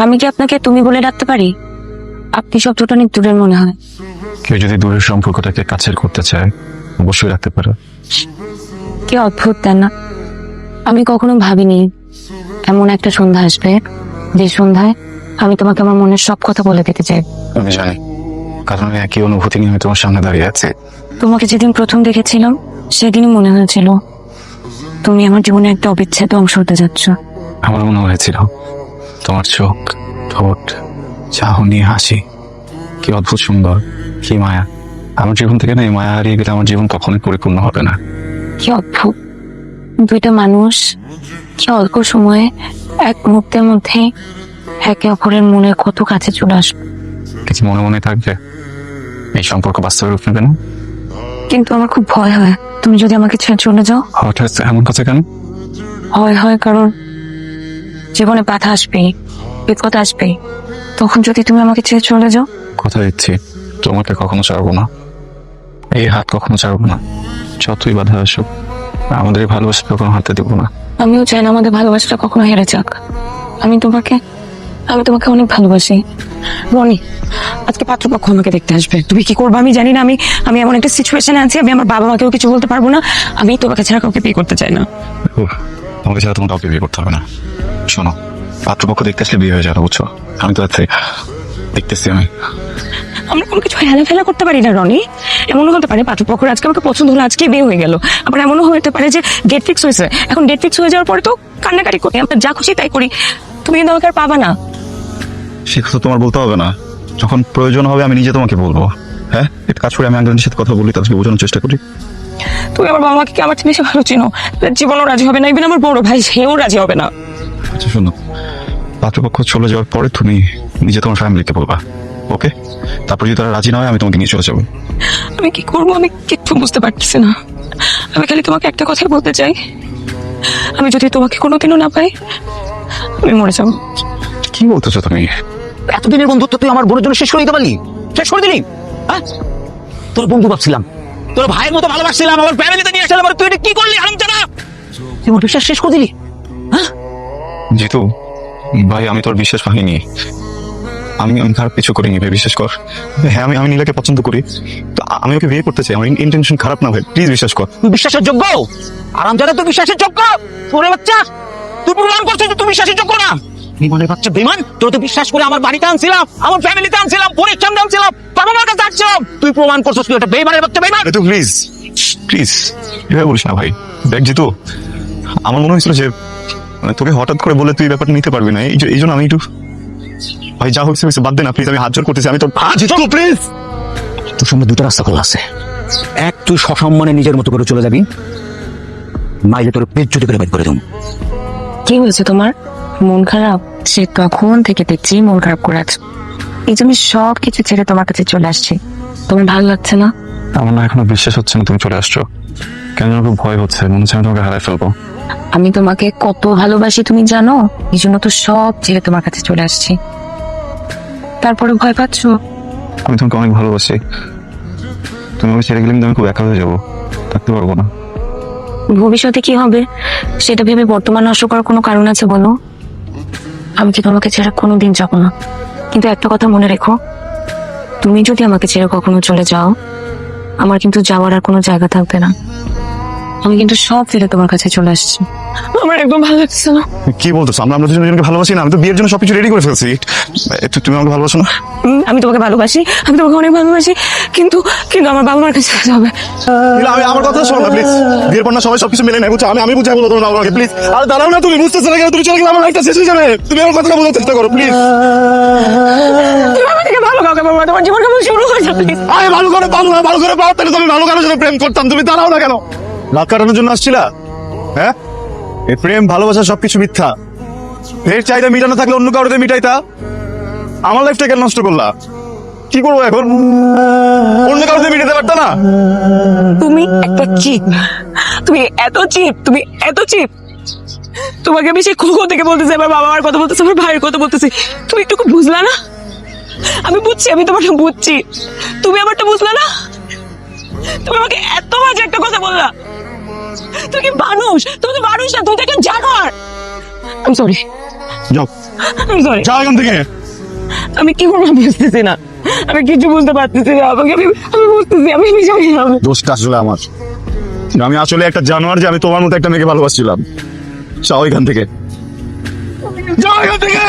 আমি কি আপনাকে তুমি বলে ডাকতে পারি? আপনি শব্দটা অনেক দূরের মনে হয়। কেউ যদি দূরের সম্পর্কটাকে কাছের করতে চায় অবশ্যই রাখতে পারে। কি অদ্ভুত তাই না? আমি কখনো ভাবিনি এমন একটা সন্ধ্যা আসবে যে সন্ধ্যায় আমি তোমাকে আমার মনের সব কথা বলে দিতে চাই। আমি জানি, কারণ আমি একই অনুভূতি নিয়ে আমি তোমার সামনে দাঁড়িয়ে আছি। তোমাকে যেদিন প্রথম দেখেছিলাম সেদিনই মনে হয়েছিল তুমি আমার জীবনে একটা অবিচ্ছেদ্য অংশ হতে যাচ্ছ। আমার মনে হয়েছিল তোমার চোখ, ঠোঁট, চাহনি, হাসি কি অদ্ভুত সুন্দর, কি মায়া। আমার জীবন থেকে না এই মায়া হারিয়ে গেলে আমার জীবন কখনোই পরিপূর্ণ হবে না। কি অদ্ভুত, দুইটা মানুষ কি অল্প সময়ে এক মুহূর্তের মধ্যে একে অপরের মনের কত কাছে চলে আসবে। কিছু মনে মনে থাকবে, এই সম্পর্ক বাস্তবে রূপ নেবে না। কিন্তু আমার খুব ভয় হয় তুমি যদি আমাকে ছেড়ে চলে যাও। হঠাৎ এমন কথা কেন? হয় কারণ জীবনে বাধা আসবে, বিপদ আসবে, তখন যদি তুমি আমাকে ছেড়ে চলে যাও। কথা দিচ্ছি তোমাকে কখনো ছাড়বো না, এই হাত কখনো ছাড়বো না। যতই বাধা আসুক আমাদের এই ভালোবাসাটা কখনো হাতে দেবো না। আমিও চাই না আমাদের ভালোবাসাটা কখনো হেরে যাক। আমি তোমাকে অনেক ভালোবাসি। রনি, আজকে পাত্রপক্ষ আমাকে দেখতে আসবে, তুমি কি করবে আমি জানি না। আমি এমন একটা সিচুয়েশনে আছি, আমি আমার বাবা মাকেও কিছু বলতে পারবো না। আমি তোমাকে ছাড়া কাউকে বিয়ে করতে চাই না। তোমাকে ছাড়া তোমার কাউকে বিয়ে করতে হবে না। শোনো, পাত্রপক্ষ দেখতে আসলে বিয়ে হয়ে যাবে, বুঝছো? আমি তো আছি, দেখতেছি আমি। আমরা কোনো কিছু হেলাফেলা করতে পারি না রনি। এমনও হতে পারে পাত্রপক্ষ আজকে আমাকে পছন্দ হলো, আজকে বিয়ে হয়ে গেল। আবার এমনও হতে পারে যে ডেট ফিক্স হয়েছে, এখন ডেট ফিক্স হয়ে যাওয়ার পরে তো কান্নাকাটি করি, আমরা যা খুশি তাই করি। তুমি কিন্তু আমাকে আর পাবা না। সে কথা তোমার বলতে হবে না, যখন প্রয়োজন হবে আমি নিজে তোমাকে বলবো। হ্যাঁ, একটা কাজ করে আমি আঙ্কেলের সাথে কথা বলি, তাদেরকে বোঝানোর চেষ্টা করি। তুমি আমার বাবা মাকে আমার চেয়ে বেশি ভালো চিনো, জীবনও রাজি হবে না, ইভেন আমার বড় ভাই সেও রাজি হবে না। আচ্ছা শোনো, পাত্রপক্ষ চলে যাওয়ার পরে তুমি নিজে তোমার ফ্যামিলিকে বলবা, ওকে? তারপর যদি তারা রাজি না হয় আমি তোমাকে নিয়ে চলে যাবো। আমি কি করবো আমি কিচ্ছু বুঝতে পারতেছি না। আমি খালি তোমাকে একটা কথাই বলতে চাই, আমি যদি তোমাকে কোনোদিনও না পাই আমি মরে যাবো। কি বলতেছো তুমি? এতদিনের বন্ধুত্ব তুই আমার বোনের জন্য শেষ করে দিতে পারলি? শেষ করে দিলি? হ্যাঁ, তোর বন্ধু ভাবছিলাম, তোর ভাইয়ের মতো ভালোবাসছিলাম, আমার ফ্যামিলিতে নিয়ে আসলাম, তুই এটা কি করলি হারামজাদা? তুই আমার বিশ্বাস শেষ করে দিলি। হ্যাঁ জিতু ভাই, আমি তোর বিশ্বাস ভাঙিনি। আমি খারাপ কিছু করিনি ভাই, বিশ্বাস কর। হ্যাঁ, আমি নীলাকে পছন্দ করি, তো আমি ওকে বিয়ে করতে চাই। আমার ইন্টেনশন খারাপ না ভাই, প্লিজ বিশ্বাস কর। তুই বিশ্বাসের যোগ্য? হারামজাদা তুই বিশ্বাসের যোগ্য? তোরে বাচ্চা, তুই প্রমাণ করছিস যে তুই বিশ্বাসের যোগ্য না। বিমানের বাচ্চা বেমান, তোর তো বিশ্বাস করে আমার বাড়িতে আনছিলাম, আমার ফ্যামিলিতে আনছিলাম, বোনের সামনে আনছিলাম, বাবা মার কাছে আসছিলাম, তুই প্রমাণ করছিস তুই একটা বেমানের বাচ্চা বেমান। তো প্লিজ প্লিজ এভাবে বলিস না ভাই। দেখ জিতু, আমার মনে হয়েছিল যে মানে তোকে হঠাৎ করে বলে তুই ব্যাপারটা নিতে পারবি না, এই জন্য আমি একটু ভাই যা হচ্ছে হয়েছে বাদ দে না প্লিজ। আমি হাত জোর করতেছি, আমি তোর প্লিজ। তোর সামনে দুটো রাস্তা খোলা আছে, এক তুই সসম্মানে নিজের মতো করে চলে যাবি, নাইলে তোর পেট চুরি করে বের করে দেবো। কি হয়েছে তোমার? মন খারাপ? সে তখন থেকে দেখছি মন খারাপ করে আছো, এই যে আমি সব কিছু ছেড়ে তোমার কাছে চলে আসছি। তোমার ভালো লাগছে না? আমার না এখনো বিশ্বাস হচ্ছে না তুমি চলে আসছো। কেন যেন খুব ভয় হচ্ছে, মনে হচ্ছে আমি তোমাকে হারাই ফেলবো। আমি তোমাকে কত ভালোবাসি তুমি জানো, এই জন্য তো সব ছেড়ে তোমার কাছে চলে আসছি। তারপরে ভয় পাচ্ছো? আমি তোমাকে অনেক ভালোবাসি, তুমি আমাকে ছেড়ে গেলে কিন্তু আমি খুব একা হয়ে যাবো, থাকতে পারবো না। ভবিষ্যতে কি হবে সেটা ভেবে বর্তমান নষ্ট করার কোনো কারণ আছে বলো? আমি কি তোমাকে ছেড়ে কোনোদিন যাবো না, কিন্তু একটা কথা মনে রেখো, তুমি যদি আমাকে ছেড়ে কখনো চলে যাও আমার কিন্তু যাওয়ার আর কোনো জায়গা থাকবে না। আমি কিন্তু সব ফেলে তোমার কাছে চলে আসছি। আমার একদম ভালো লাগছে না। কি বলতেছো? আমরা দুজনকে ভালোবাসি না? আমি তো বিয়ের জন্য সবকিছু রেডি করে ফেলছি। তুমি আমাকে ভালোবাসো না? আমি তোমাকে ভালোবাসি, আমি তোমাকে অনেক ভালোবাসি, কিন্তু কিন্তু আমার বাবা মার কাছে যেতে হবে। আমার কথা শোনো না প্লিজ। বিয়ের পর না সবাই সবকিছু মেনে নেয়, বুঝছো? আমি বুঝাই বলো তোমার আমাকে প্লিজ। আর দাঁড়াও না, তুমি বুঝতেছো না কেন? তুমি চলে গেলে আমার লাইফটা শেষ হয়ে যাবে। তুমি আমার কথাটা বোঝার চেষ্টা করো প্লিজ। তুমি আমাকে ভালো কাউকে বলবো, তোমার জীবন কেমন শুরু হয়ে যাবে। আমি ভালো করে পাবো না, ভালো করে পাওয়ার তাহলে তুমি ভালো কারোর সাথে প্রেম করতাম। তুমি দাঁড়াও না কেন? রাত কাটানোর জন্য আসছিলা? হ্যাঁ, এই প্রেম ভালোবাসা সবকিছু মিথ্যা। এর চাহিদা মিটানো থাকলে অন্য কারোতে মিটাইতা। আমার লাইফটা কেন নষ্ট করলা? কি করবো এখন? অন্য কারোতে মিটাতে পারতা না? তুমি একটা চিপ, তুমি এত চিপ, তুমি এত চিপ। তোমাকে আমি সেই কখন থেকে বলতেছি, আমার বাবা মার কথা বলতেছি, আমার ভাইয়ের কথা বলতেছি, তুমি একটু বুঝলা না? আমি বুঝছি, আমি তোমারটা বুঝছি, তুমি আমারটা বুঝলা না। তুমি আমাকে এত বাজে একটা কথা বললা। তুমি কি মানুষ? তুমি তো মানুষ না, তুমি তো একটা জানোয়ার। আই এম সরি, যাও আমি সরি, যাও এখান থেকে। আমি কি করবো বুঝতেছি না, আমি কিছু বুঝতে পারতেছি না, আমাকে আমি বুঝতেছি, আমি জানি না। দোষটা আসলে আমার, আমি আসলে একটা জানোয়ার যে আমি তোমার মতো একটা মেয়েকে ভালোবাসছিলাম। যাও এখান থেকে, যাও এখান থেকে।